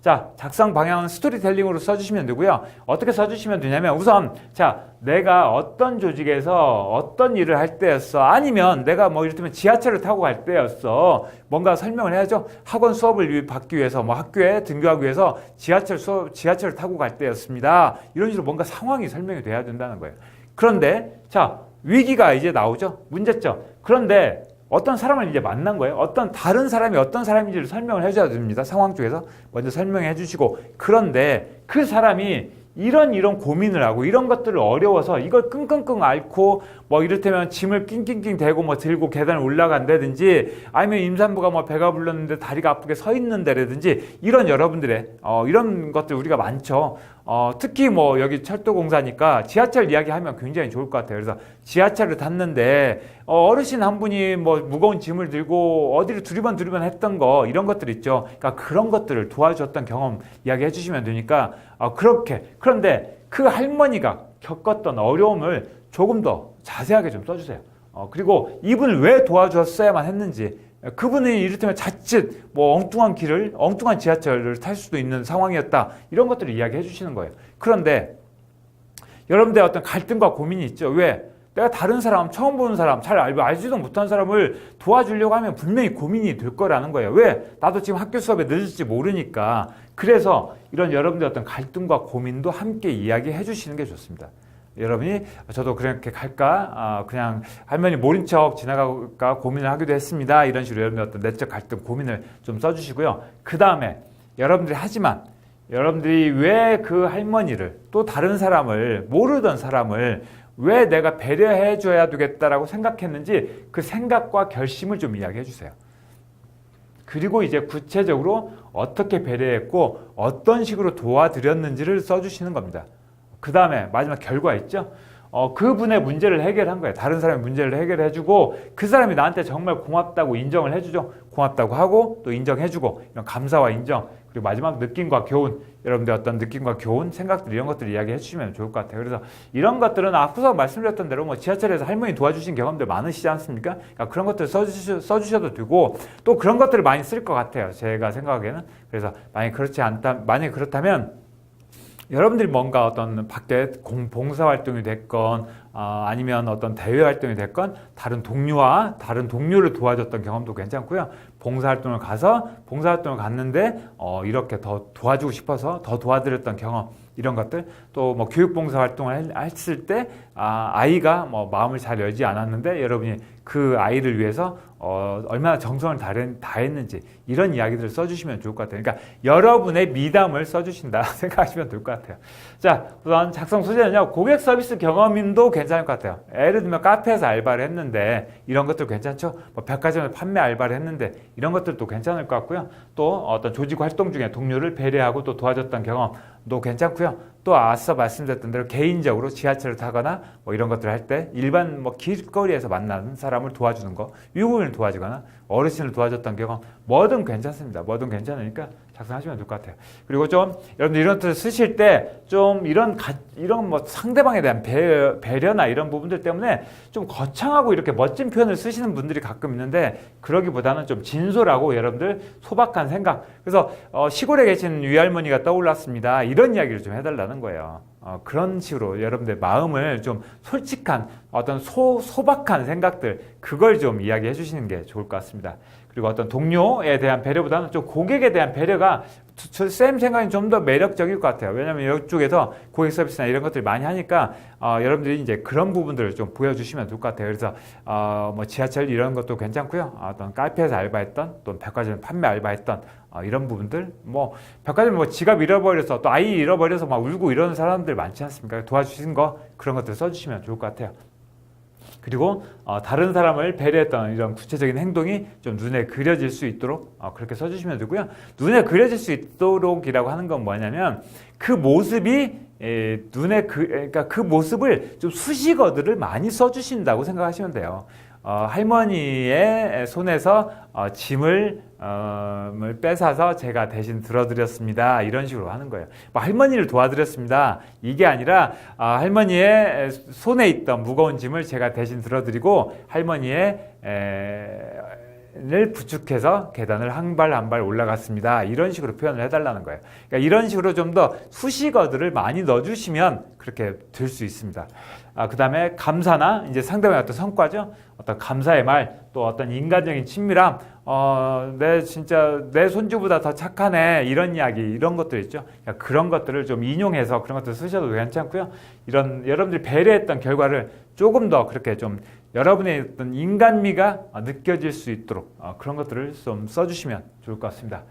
자, 작성 방향은 스토리텔링으로 써주시면 되고요. 어떻게 써주시면 되냐면 우선 자, 내가 어떤 조직에서 어떤 일을 할 때였어. 아니면 내가 뭐 이를테면 지하철을 타고 갈 때였어. 뭔가 설명을 해야죠. 학원 수업을 받기 위해서 뭐 학교에 등교하기 위해서 지하철을 타고 갈 때였습니다. 이런 식으로 뭔가 상황이 설명이 돼야 된다는 거예요. 그런데 자, 위기가 이제 나오죠. 문제점. 그런데 어떤 사람을 이제 만난 거예요. 어떤 다른 사람이 어떤 사람인지를 설명을 해줘야 됩니다. 상황 쪽에서 먼저 설명해 주시고, 그런데 그 사람이 이런 고민을 하고 이런 것들을 어려워서 이걸 끙끙끙 앓고 뭐 이를테면 짐을 낑낑낑 대고 뭐 들고 계단을 올라간다든지 아니면 임산부가 뭐 배가 불렀는데 다리가 아프게 서 있는데라든지 이런 여러분들의 이런 것들 우리가 많죠. 특히 뭐 여기 철도공사니까 지하철 이야기하면 굉장히 좋을 것 같아요. 그래서 지하철을 탔는데 어르신 한 분이 뭐 무거운 짐을 들고 어디를 두리번 했던 거 이런 것들 있죠. 그러니까 그런 것들을 도와줬던 경험 이야기해 주시면 되니까 그렇게. 그런데 그 할머니가 겪었던 어려움을 조금 더 자세하게 좀 써주세요. 그리고 이분을 왜 도와줬어야만 했는지, 그분이 이를테면 자칫 뭐 엉뚱한 지하철을 탈 수도 있는 상황이었다. 이런 것들을 이야기해 주시는 거예요. 그런데 여러분들의 어떤 갈등과 고민이 있죠. 왜? 내가 다른 사람, 처음 보는 사람, 잘 알지도 못한 사람을 도와주려고 하면 분명히 고민이 될 거라는 거예요. 왜? 나도 지금 학교 수업에 늦을지 모르니까. 그래서 이런 여러분들의 어떤 갈등과 고민도 함께 이야기해 주시는 게 좋습니다. 여러분이 저도 그렇게 갈까? 그냥 할머니 모른 척 지나갈까 고민을 하기도 했습니다. 이런 식으로 여러분들 어떤 내적 갈등 고민을 좀 써주시고요. 그 다음에 여러분들이 하지만 여러분들이 왜 그 할머니를 또 다른 사람을 모르던 사람을 왜 내가 배려해 줘야 되겠다라고 생각했는지 그 생각과 결심을 좀 이야기해 주세요. 그리고 이제 구체적으로 어떻게 배려했고 어떤 식으로 도와드렸는지를 써주시는 겁니다. 그 다음에 마지막 결과 있죠. 그분의 문제를 해결한 거예요. 다른 사람의 문제를 해결해주고 그 사람이 나한테 정말 고맙다고 인정을 해주죠. 고맙다고 하고 또 인정해주고 이런 감사와 인정, 그리고 마지막 느낌과 교훈, 여러분들 어떤 느낌과 교훈, 생각들 이런 것들 이야기해 주시면 좋을 것 같아요. 그래서 이런 것들은 앞서 말씀드렸던 대로 뭐 지하철에서 할머니 도와주신 경험들 많으시지 않습니까? 그러니까 그런 것들 써주셔도 되고 또 그런 것들을 많이 쓸 것 같아요. 제가 생각하기에는. 그래서 만약에 그렇다면 여러분들이 뭔가 어떤 밖에 봉사활동이 됐건 아니면 어떤 대외활동이 됐건 다른 동료를 도와줬던 경험도 괜찮고요. 봉사활동을 갔는데 이렇게 더 도와주고 싶어서 더 도와드렸던 경험, 이런 것들, 또 뭐 교육봉사활동을 했을 때 아이가 뭐 마음을 잘 열지 않았는데 여러분이 그 아이를 위해서 얼마나 정성을 다했는지 이런 이야기들을 써주시면 좋을 것 같아요. 그러니까 여러분의 미담을 써주신다 생각하시면 될 것 같아요. 자, 우선 작성 소재는요. 고객 서비스 경험인도 괜찮을 것 같아요. 예를 들면 카페에서 알바를 했는데 이런 것들 괜찮죠? 뭐 백화점에서 판매 알바를 했는데 이런 것들도 괜찮을 것 같고요. 또 어떤 조직 활동 중에 동료를 배려하고 또 도와줬던 경험도 괜찮고요. 또 앞서 말씀드렸던 대로 개인적으로 지하철을 타거나 뭐 이런 것들을 할 때 일반 뭐 길거리에서 만나는 사람을 도와주는 거, 유부인을 도와주거나 어르신을 도와줬던 경험, 뭐든 괜찮습니다. 뭐든 괜찮으니까 작성하시면 될 것 같아요. 그리고 좀 여러분들 이런 뜻을 쓰실 때 좀 이런 뭐 상대방에 대한 배려나 이런 부분들 때문에 좀 거창하고 이렇게 멋진 표현을 쓰시는 분들이 가끔 있는데 그러기보다는 좀 진솔하고 여러분들 소박한 생각. 그래서 시골에 계신 위할머니가 떠올랐습니다. 이런 이야기를 좀 해달라는 거예요. 그런 식으로 여러분들 마음을 좀 솔직한 어떤 소박한 생각들, 그걸 좀 이야기해 주시는 게 좋을 것 같습니다. 그리고 어떤 동료에 대한 배려보다는 좀 고객에 대한 배려가 쌤 생각엔 좀 더 매력적일 것 같아요. 왜냐하면 이쪽에서 고객 서비스나 이런 것들을 많이 하니까 여러분들이 이제 그런 부분들을 좀 보여주시면 좋을 것 같아요. 그래서 뭐 지하철 이런 것도 괜찮고요. 어떤 카페에서 알바했던, 또 백화점 판매 알바했던 이런 부분들, 뭐 백화점 뭐 지갑 잃어버려서 또 아이 잃어버려서 막 울고 이러는 사람들 많지 않습니까? 도와주신 거 그런 것들 써주시면 좋을 것 같아요. 그리고 다른 사람을 배려했던 이런 구체적인 행동이 좀 눈에 그려질 수 있도록 그렇게 써주시면 되고요. 눈에 그려질 수 있도록이라고 하는 건 뭐냐면 그 모습이 그러니까 그 모습을 좀 수식어들을 많이 써주신다고 생각하시면 돼요. 할머니의 손에서 짐을 뺏어서 제가 대신 들어드렸습니다. 이런 식으로 하는 거예요. 뭐 할머니를 도와드렸습니다. 이게 아니라 할머니의 손에 있던 무거운 짐을 제가 대신 들어드리고 할머니의 계단을 부축해서 계단을 한 발 한 발 올라갔습니다. 이런 식으로 표현을 해달라는 거예요. 그러니까 이런 식으로 좀 더 수식어들을 많이 넣어주시면 그렇게 될 수 있습니다. 그 다음에 감사나 이제 상대방의 어떤 성과죠. 어떤 감사의 말, 또 어떤 인간적인 친밀함, 내 손주보다 더 착하네, 이런 이야기, 이런 것들 있죠. 그러니까 그런 것들을 좀 인용해서 그런 것들 쓰셔도 괜찮고요. 이런 여러분들이 배려했던 결과를 조금 더 그렇게 좀 여러분의 어떤 인간미가 느껴질 수 있도록 그런 것들을 좀 써주시면 좋을 것 같습니다.